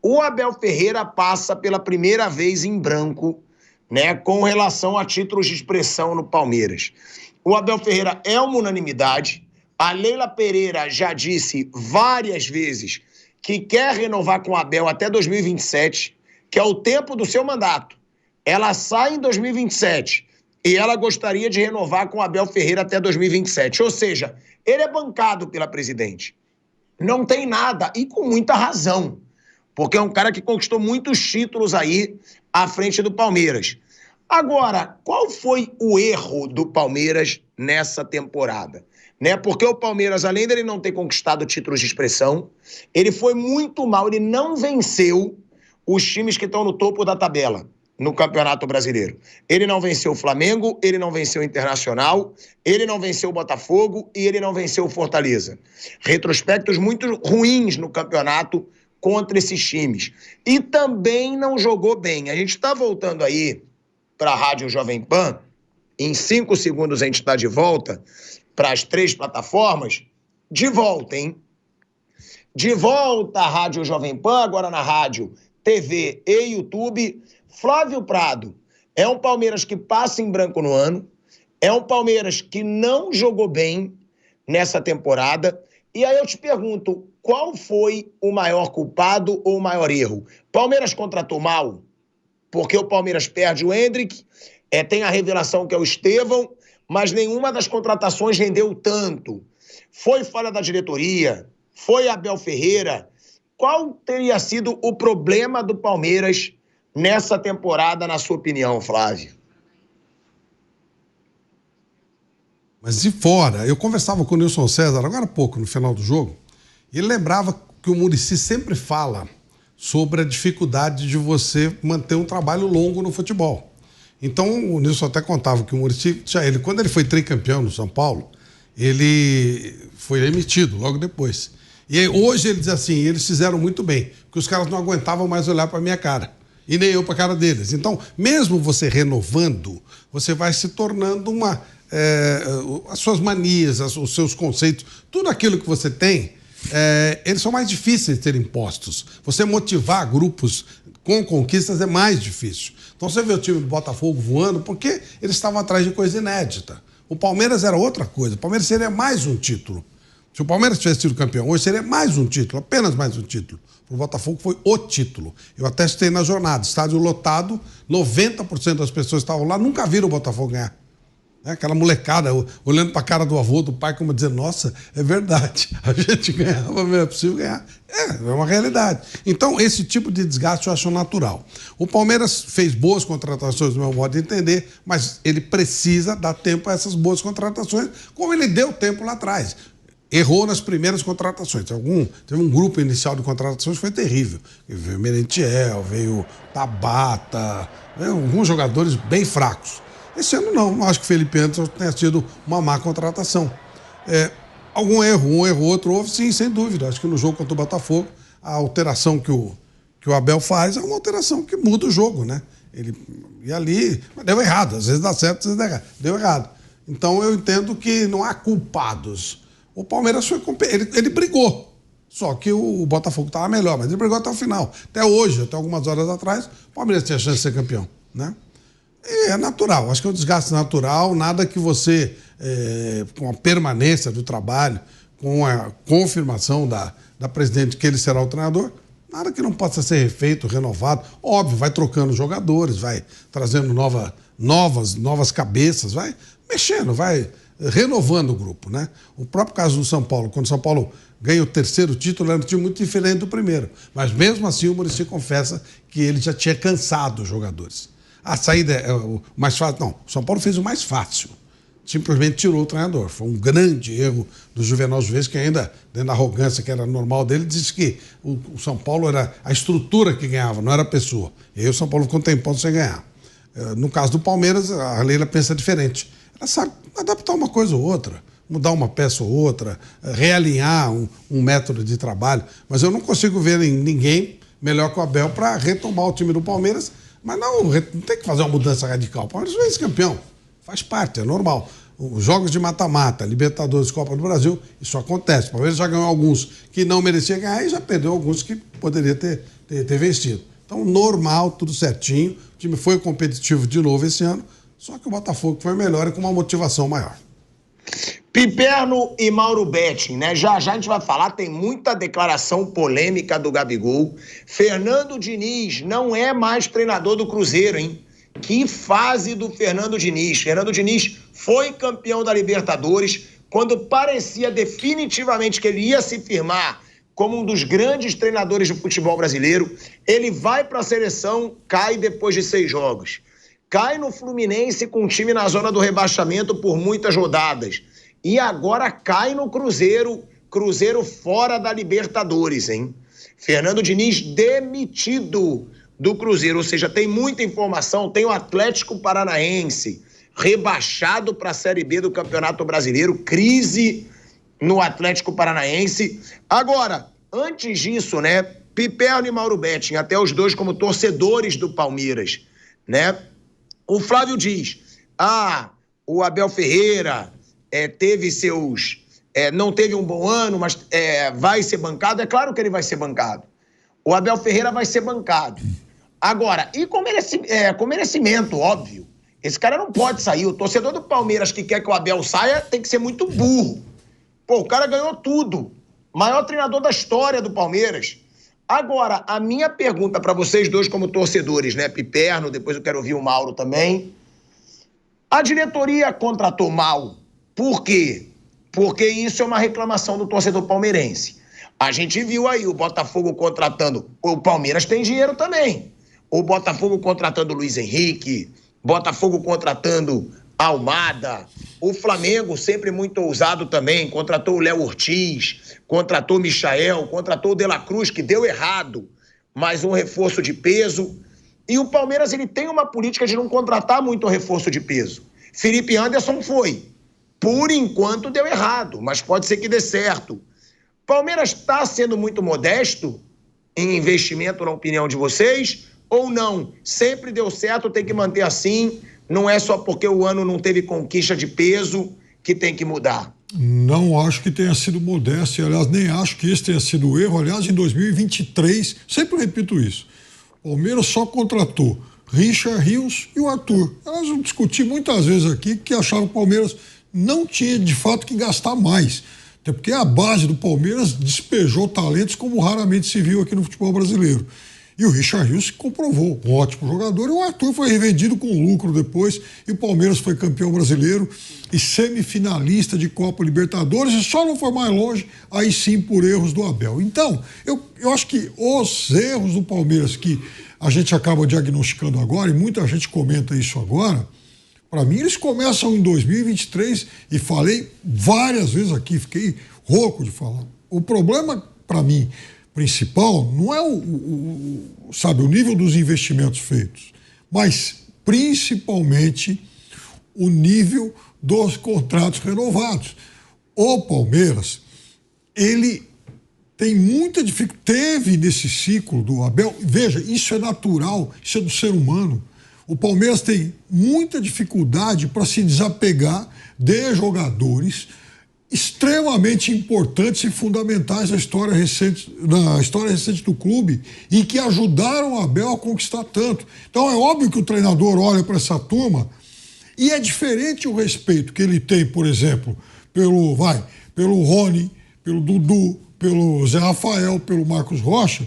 O Abel Ferreira passa pela primeira vez em branco, né, com relação a títulos de expressão no Palmeiras. O Abel Ferreira é uma unanimidade. A Leila Pereira já disse várias vezes que quer renovar com o Abel até 2027, que é o tempo do seu mandato. Ela sai em 2027 e ela gostaria de renovar com o Abel Ferreira até 2027. Ou seja, ele é bancado pela presidente. Não tem nada, e com muita razão, porque é um cara que conquistou muitos títulos aí à frente do Palmeiras. Agora, qual foi o erro do Palmeiras nessa temporada? Né? Porque o Palmeiras, além dele não ter conquistado títulos de expressão, ele foi muito mal, ele não venceu os times que estão no topo da tabela no Campeonato Brasileiro. Ele não venceu o Flamengo, ele não venceu o Internacional, ele não venceu o Botafogo e ele não venceu o Fortaleza. Retrospectos muito ruins no campeonato contra esses times. E também não jogou bem. A gente está voltando aí para a Rádio Jovem Pan. Em 5 segundos a gente está de volta para as 3 plataformas. De volta, hein? De volta à Rádio Jovem Pan, agora na rádio, TV e YouTube. Flávio Prado é um Palmeiras que passa em branco no ano, é um Palmeiras que não jogou bem nessa temporada. E aí eu te pergunto, qual foi o maior culpado ou o maior erro? Palmeiras contratou mal? Porque o Palmeiras perde o Endrick, tem a revelação que é o Estevão, mas nenhuma das contratações rendeu tanto. Foi falha da diretoria? Foi Abel Ferreira? Qual teria sido o problema do Palmeiras nessa temporada, na sua opinião, Flávio? Mas de fora, eu conversava com o Nilson César agora há pouco, no final do jogo, e ele lembrava que o Muricy sempre fala sobre a dificuldade de você manter um trabalho longo no futebol. Então, o Nilson até contava que o Muricy, quando ele foi tricampeão no São Paulo, ele foi demitido logo depois. E aí, hoje ele diz assim, eles fizeram muito bem, porque os caras não aguentavam mais olhar para a minha cara. E nem eu para a cara deles. Então, mesmo você renovando, você vai se tornando as suas manias, os seus conceitos, tudo aquilo que você tem, eles são mais difíceis de serem impostos. Você motivar grupos com conquistas é mais difícil. Então você vê o time do Botafogo voando porque eles estavam atrás de coisa inédita. O Palmeiras era outra coisa. O Palmeiras seria mais um título. Se o Palmeiras tivesse sido campeão hoje, seria mais um título, apenas mais um título. O Botafogo foi o título. Eu até citei na jornada, estádio lotado, 90% das pessoas que estavam lá nunca viram o Botafogo ganhar. Aquela molecada olhando para a cara do avô, do pai, como dizendo, nossa, é verdade, a gente ganhava, mas é possível ganhar. É uma realidade. Então, esse tipo de desgaste eu acho natural. O Palmeiras fez boas contratações, do meu modo de entender, mas ele precisa dar tempo a essas boas contratações, como ele deu tempo lá atrás. Errou nas primeiras contratações. Teve um grupo inicial de contratações que foi terrível. Veio Merentiel, veio Tabata, veio alguns jogadores bem fracos. Esse ano não acho que o Felipe Anderson tenha sido uma má contratação. Um erro outro houve, sim, sem dúvida. Acho que no jogo contra o Botafogo, a alteração que o Abel faz é uma alteração que muda o jogo, né? E ali, mas deu errado. Às vezes dá certo, às vezes dá errado. Deu errado. Então eu entendo que não há culpados. O Palmeiras ele brigou, só que o Botafogo estava melhor, mas ele brigou até o final. Até hoje, até algumas horas atrás, o Palmeiras tinha chance de ser campeão, né? E é natural, acho que é um desgaste natural, nada que você, com a permanência do trabalho, com a confirmação da presidente que ele será o treinador, nada que não possa ser refeito, renovado. Óbvio, vai trocando jogadores, vai trazendo novas cabeças, vai mexendo, vai renovando o grupo, né? O próprio caso do São Paulo, quando o São Paulo ganha o 3º título, era um time muito diferente do primeiro. Mas mesmo assim o Muricy confessa que ele já tinha cansado os jogadores. A saída é o mais fácil. Não, o São Paulo fez o mais fácil. Simplesmente tirou o treinador. Foi um grande erro do Juvenal Juventus, que ainda, dentro da arrogância que era normal dele, disse que o São Paulo era a estrutura que ganhava, não era a pessoa. E aí o São Paulo ficou um tempão sem ganhar. No caso do Palmeiras, a Leila pensa diferente. Ela sabe adaptar uma coisa ou outra, mudar uma peça ou outra, realinhar um método de trabalho. Mas eu não consigo ver ninguém melhor que o Abel para retomar o time do Palmeiras. Mas não tem que fazer uma mudança radical. O Palmeiras foi vice-campeão. Faz parte, é normal. os jogos de mata-mata, Libertadores, Copa do Brasil, isso acontece. O Palmeiras já ganhou alguns que não merecia ganhar e já perdeu alguns que poderia ter vencido. Então, normal, tudo certinho. O time foi competitivo de novo esse ano, só que o Botafogo foi melhor e com uma motivação maior. Piperno e Mauro Betting, né? Já a gente vai falar, tem muita declaração polêmica do Gabigol. Fernando Diniz não é mais treinador do Cruzeiro, hein? Que fase do Fernando Diniz. Fernando Diniz foi campeão da Libertadores quando parecia definitivamente que ele ia se firmar como um dos grandes treinadores do futebol brasileiro. Ele vai para a seleção, cai depois de 6 jogos. Cai no Fluminense com o time na zona do rebaixamento por muitas rodadas. E agora cai no Cruzeiro, Cruzeiro fora da Libertadores, hein? Fernando Diniz demitido do Cruzeiro, ou seja, tem muita informação, tem o Atlético Paranaense rebaixado para a Série B do Campeonato Brasileiro, crise no Atlético Paranaense. Agora, antes disso, né, Piperno e Mauro Betting, até os dois como torcedores do Palmeiras, né? O Flávio diz, o Abel Ferreira teve seus... não teve um bom ano, mas vai ser bancado. É claro que ele vai ser bancado. O Abel Ferreira vai ser bancado. Agora, e com merecimento, óbvio. Esse cara não pode sair. O torcedor do Palmeiras que quer que o Abel saia tem que ser muito burro. Pô, o cara ganhou tudo. Maior treinador da história do Palmeiras. Agora, a minha pergunta para vocês dois como torcedores, né? Piperno, depois eu quero ouvir o Mauro também. A diretoria contratou mal. Por quê? Porque isso é uma reclamação do torcedor palmeirense. A gente viu aí o Botafogo contratando. O Palmeiras tem dinheiro também. O Botafogo contratando o Luiz Henrique, Botafogo contratando Almada, o Flamengo sempre muito ousado também, contratou o Léo Ortiz, contratou o Michael, contratou o De La Cruz, que deu errado, mas um reforço de peso. E o Palmeiras ele tem uma política de não contratar muito reforço de peso. Felipe Anderson foi. Por enquanto deu errado, mas pode ser que dê certo. Palmeiras está sendo muito modesto em investimento, na opinião de vocês, ou não? Sempre deu certo, tem que manter assim, não é só porque o ano não teve conquista de peso que tem que mudar? Não acho que tenha sido modesto, aliás, nem acho que esse tenha sido o erro. Aliás, em 2023, sempre repito isso, o Palmeiras só contratou Richard Rios e o Arthur. Aliás, eu discuti muitas vezes aqui que achava que o Palmeiras não tinha, de fato, que gastar mais. Até porque a base do Palmeiras despejou talentos como raramente se viu aqui no futebol brasileiro. E o Richard Rios se comprovou um ótimo jogador. E o Arthur foi revendido com lucro depois. E o Palmeiras foi campeão brasileiro e semifinalista de Copa Libertadores. E só não foi mais longe, aí sim, por erros do Abel. Então, eu acho que os erros do Palmeiras que a gente acaba diagnosticando agora, e muita gente comenta isso agora, para mim, eles começam em 2023 e falei várias vezes aqui, fiquei rouco de falar. O problema, para mim, principal não é o nível dos investimentos feitos, mas principalmente o nível dos contratos renovados. O Palmeiras, ele tem muita dificuldade, teve nesse ciclo do Abel, veja, isso é natural, isso é do ser humano. O Palmeiras tem muita dificuldade para se desapegar de jogadores extremamente importantes e fundamentais na história recente do clube e que ajudaram o Abel a conquistar tanto. Então é óbvio que o treinador olha para essa turma e é diferente o respeito que ele tem, por exemplo, pelo Rony, pelo Dudu, pelo Zé Rafael, pelo Marcos Rocha,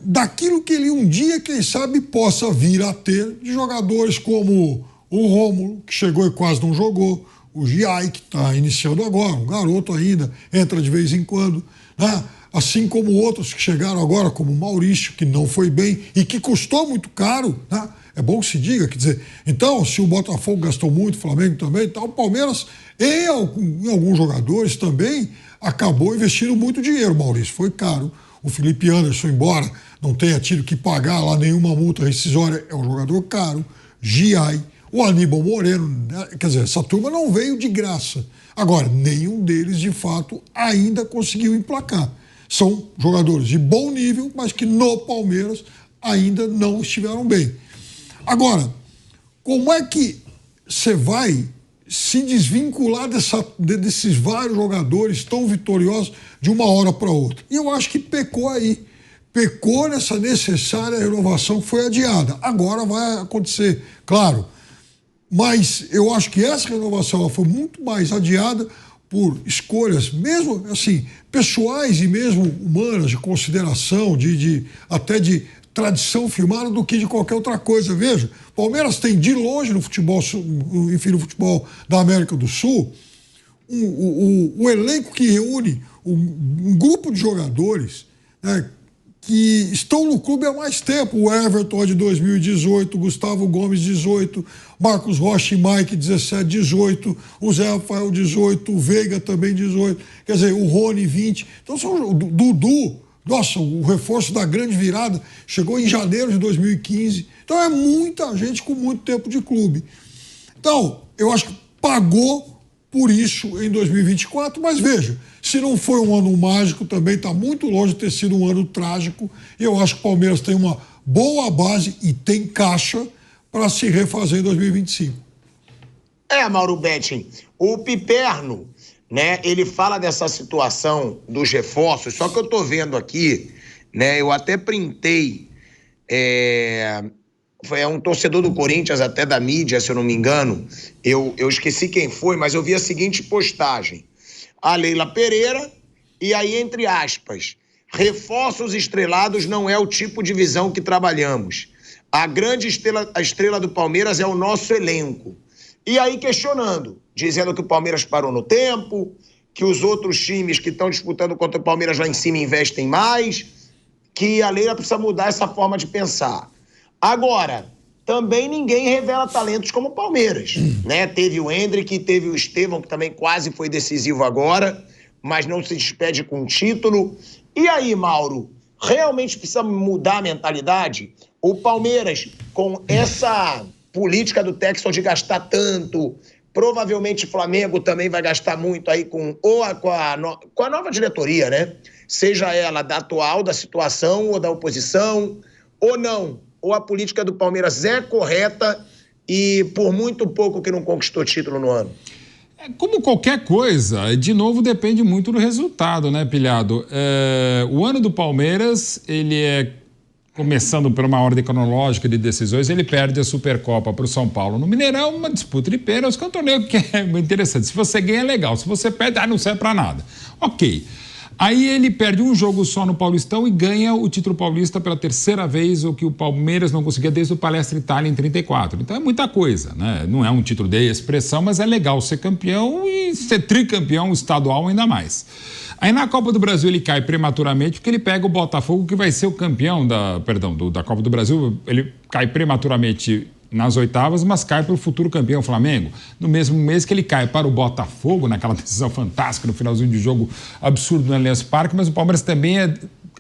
daquilo que ele um dia, quem sabe, possa vir a ter de jogadores como o Rômulo, que chegou e quase não jogou, o Giai, que está iniciando agora, um garoto ainda, entra de vez em quando, né? Assim como outros que chegaram agora, como o Maurício, que não foi bem e que custou muito caro, né? É bom que se diga, quer dizer, então, se o Botafogo gastou muito, o Flamengo também, então, o Palmeiras, em alguns jogadores também, acabou investindo muito dinheiro. Maurício foi caro. O Felipe Anderson, embora não tenha tido que pagar lá nenhuma multa rescisória, é um jogador caro. Giai, o Aníbal Moreno, né? Quer dizer, essa turma não veio de graça. Agora, nenhum deles, de fato, ainda conseguiu emplacar. São jogadores de bom nível, mas que no Palmeiras ainda não estiveram bem. Agora, como é que você vai se desvincular desses vários jogadores tão vitoriosos de uma hora para outra. E eu acho que pecou aí. Pecou nessa necessária renovação que foi adiada. Agora vai acontecer, claro. Mas eu acho que essa renovação ela foi muito mais adiada por escolhas, mesmo assim, pessoais e mesmo humanas, de consideração, até de tradição firmada, do que de qualquer outra coisa. Veja, Palmeiras tem de longe no futebol, enfim, no futebol da América do Sul, um elenco que reúne um grupo de jogadores, né, que estão no clube há mais tempo. O Everton de 2018, Gustavo Gomes 18, Marcos Rocha e Mike 17, 18, o Zé Rafael 18, o Veiga também 18, quer dizer, o Rony 20. Então são o Dudu, nossa, o reforço da grande virada chegou em janeiro de 2015. Então é muita gente com muito tempo de clube. Então, eu acho que pagou por isso em 2024, mas veja, se não foi um ano mágico, também está muito longe de ter sido um ano trágico, e eu acho que o Palmeiras tem uma boa base e tem caixa para se refazer em 2025. Mauro Betting, o Piperno, né, ele fala dessa situação dos reforços, só que eu tô vendo aqui, né, eu até printei, foi um torcedor do Corinthians, até da mídia, se eu não me engano, eu esqueci quem foi, mas eu vi a seguinte postagem: a Leila Pereira, e aí, entre aspas, reforços estrelados não é o tipo de visão que trabalhamos. A grande estrela do Palmeiras é o nosso elenco. E aí questionando, dizendo que o Palmeiras parou no tempo, que os outros times que estão disputando contra o Palmeiras lá em cima investem mais, que a Leila precisa mudar essa forma de pensar. Agora, também ninguém revela talentos como o Palmeiras, né? Teve o Hendrick, teve o Estevão, que também quase foi decisivo agora, mas não se despede com título. E aí, Mauro, realmente precisa mudar a mentalidade? O Palmeiras, com essa política do Textor de gastar tanto, provavelmente o Flamengo também vai gastar muito aí com a nova diretoria, né? Seja ela da atual, da situação ou da oposição, ou não. Ou a política do Palmeiras é correta e por muito pouco que não conquistou título no ano? Como qualquer coisa, de novo depende muito do resultado, né, Pilhado? O ano do Palmeiras, ele é, começando por uma ordem cronológica de decisões, ele perde a Supercopa para o São Paulo no Mineirão, uma disputa de pênaltis, que é um torneio que é muito interessante. Se você ganha, é legal. Se você perde, não serve para nada. Ok. Aí ele perde um jogo só no Paulistão e ganha o título paulista pela terceira vez, o que o Palmeiras não conseguia desde o Palestra Itália em 34. Então é muita coisa, né? Não é um título de expressão, mas é legal ser campeão e ser tricampeão estadual ainda mais. Aí na Copa do Brasil ele cai prematuramente porque ele pega o Botafogo, que vai ser o campeão da Copa do Brasil. Ele cai prematuramente nas oitavas, mas cai para o futuro campeão Flamengo. No mesmo mês que ele cai para o Botafogo, naquela decisão fantástica, no finalzinho de jogo absurdo no Allianz Parque, mas o Palmeiras também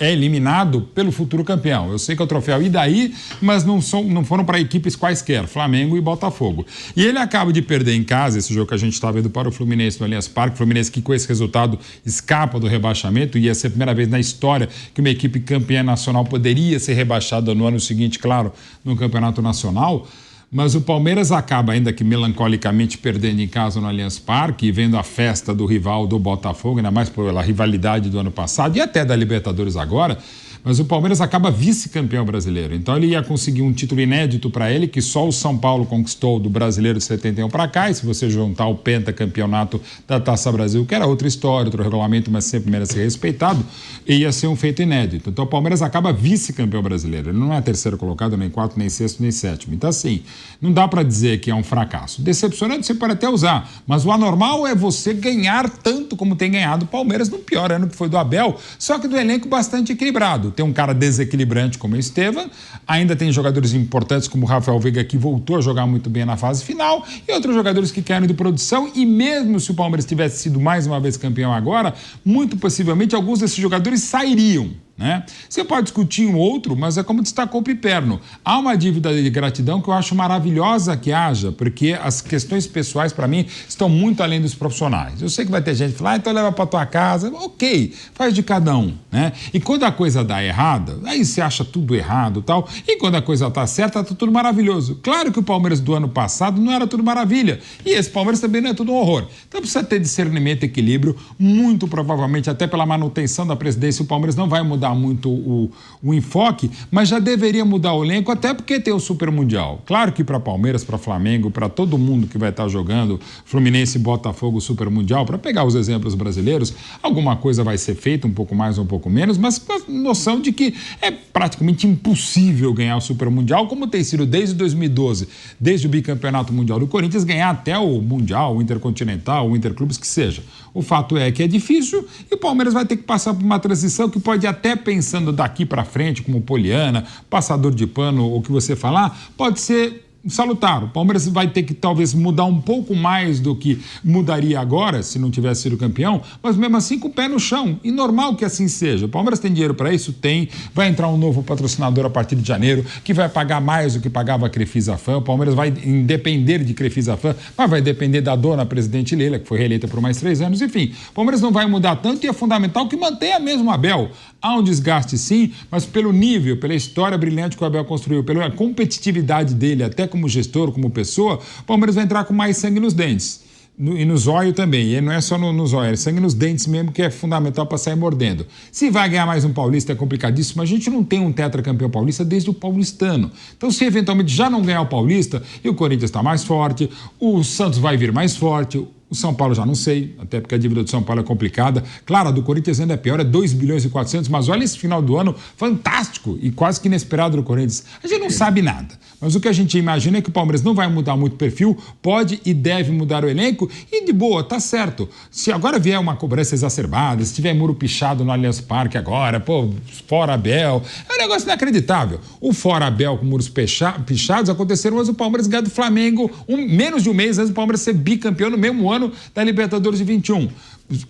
é eliminado pelo futuro campeão. Eu sei que é o troféu e daí, mas não foram para equipes quaisquer, Flamengo e Botafogo. E ele acaba de perder em casa, esse jogo que a gente está vendo para o Fluminense no Allianz Parque, Fluminense que com esse resultado escapa do rebaixamento, ia ser a primeira vez na história que uma equipe campeã nacional poderia ser rebaixada no ano seguinte, claro, no campeonato nacional. Mas o Palmeiras acaba, ainda que melancolicamente, perdendo em casa no Allianz Parque e vendo a festa do rival do Botafogo, ainda mais pela rivalidade do ano passado e até da Libertadores agora. Mas o Palmeiras acaba vice-campeão brasileiro. Então ele ia conseguir um título inédito para ele, que só o São Paulo conquistou do Brasileiro de 71 para cá. E se você juntar o pentacampeonato da Taça Brasil, que era outra história, outro regulamento, mas sempre merece ser respeitado, ia ser um feito inédito. Então o Palmeiras acaba vice-campeão brasileiro. Ele não é terceiro colocado, nem quarto, nem sexto, nem sétimo. Então assim, não dá para dizer que é um fracasso. Decepcionante você pode até usar, mas o anormal é você ganhar tanto como tem ganhado o Palmeiras no pior ano que foi do Abel, só que do elenco bastante equilibrado. Tem um cara desequilibrante como o Estevão, ainda tem jogadores importantes como o Rafael Veiga, que voltou a jogar muito bem na fase final, e outros jogadores que querem de produção, e mesmo se o Palmeiras tivesse sido mais uma vez campeão agora, muito possivelmente alguns desses jogadores sairiam. né? Você pode discutir um outro, mas é como destacou o Piperno. Há uma dívida de gratidão que eu acho maravilhosa que haja, porque as questões pessoais, para mim, estão muito além dos profissionais. Eu sei que vai ter gente que fala, então leva para tua casa. Ok, faz de cada um, né? E quando a coisa dá errada, aí você acha tudo errado e tal. E quando a coisa tá certa, tá tudo maravilhoso. Claro que o Palmeiras do ano passado não era tudo maravilha. E esse Palmeiras também não é tudo um horror. Então precisa ter discernimento e equilíbrio. Muito provavelmente, até pela manutenção da presidência, o Palmeiras não vai mudar muito o enfoque, mas já deveria mudar o elenco, até porque tem o Super Mundial. Claro que para Palmeiras, para Flamengo, para todo mundo que vai estar jogando, Fluminense, Botafogo, Super Mundial, para pegar os exemplos brasileiros, alguma coisa vai ser feita, um pouco mais ou um pouco menos, mas com a noção de que é praticamente impossível ganhar o Super Mundial, como tem sido desde 2012, desde o bicampeonato mundial do Corinthians, ganhar até o Mundial, o Intercontinental, o Interclubes, que seja. O fato é que é difícil e o Palmeiras vai ter que passar por uma transição que pode até, pensando daqui para frente, como Poliana, passador de pano, o que você falar, pode ser salutar. O Palmeiras vai ter que talvez mudar um pouco mais do que mudaria agora, se não tivesse sido campeão, mas mesmo assim com o pé no chão. E normal que assim seja. O Palmeiras tem dinheiro para isso? Tem. Vai entrar um novo patrocinador a partir de janeiro, que vai pagar mais do que pagava a Crefisa-Fan. O Palmeiras vai depender de Crefisa-Fan, mas vai depender da dona presidente Leila, que foi reeleita por mais 3 anos. Enfim, o Palmeiras não vai mudar tanto e é fundamental que mantenha mesmo o Abel. Há um desgaste sim, mas pelo nível, pela história brilhante que o Abel construiu, pela competitividade dele, até como gestor, como pessoa, o Palmeiras vai entrar com mais sangue nos dentes. E no zóio também, e não é só no zóio, é sangue nos dentes mesmo, que é fundamental para sair mordendo. Se vai ganhar mais um paulista é complicadíssimo, a gente não tem um tetracampeão paulista desde o paulistano. Então se eventualmente já não ganhar o paulista, e o Corinthians está mais forte, o Santos vai vir mais forte, o São Paulo já não sei, até porque a dívida do São Paulo é complicada. Claro, a do Corinthians ainda é pior, é 2 bilhões e 400, mas olha esse final do ano fantástico e quase que inesperado do Corinthians. A gente não sabe nada, mas o que a gente imagina é que o Palmeiras não vai mudar muito o perfil, pode e deve mudar o elenco e de boa, tá certo. Se agora vier uma cobrança exacerbada, se tiver muro pichado no Allianz Parque agora, pô, fora Abel, é um negócio inacreditável. O fora Abel com muros pichados aconteceram, mas o Palmeiras ganhou do Flamengo menos de um mês antes do Palmeiras ser bicampeão no mesmo ano da Libertadores de 21.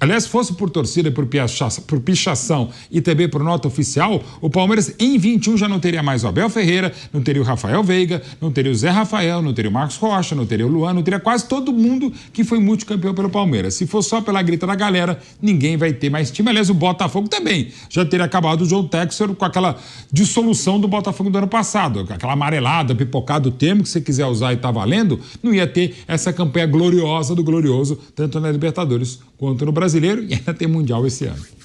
Aliás, se fosse por torcida, por pichação e também por nota oficial, o Palmeiras em 21 já não teria mais o Abel Ferreira, não teria o Rafael Veiga, não teria o Zé Rafael, não teria o Marcos Rocha, não teria o Luan, não teria quase todo mundo que foi multicampeão pelo Palmeiras. Se for só pela grita da galera, ninguém vai ter mais time. Aliás, o Botafogo também já teria acabado o João Textor com aquela dissolução do Botafogo do ano passado, aquela amarelada, pipocada, o termo que você quiser usar e tá valendo, não ia ter essa campanha gloriosa do Glorioso, tanto na Libertadores quanto no Brasileiro, e ainda tem Mundial esse ano.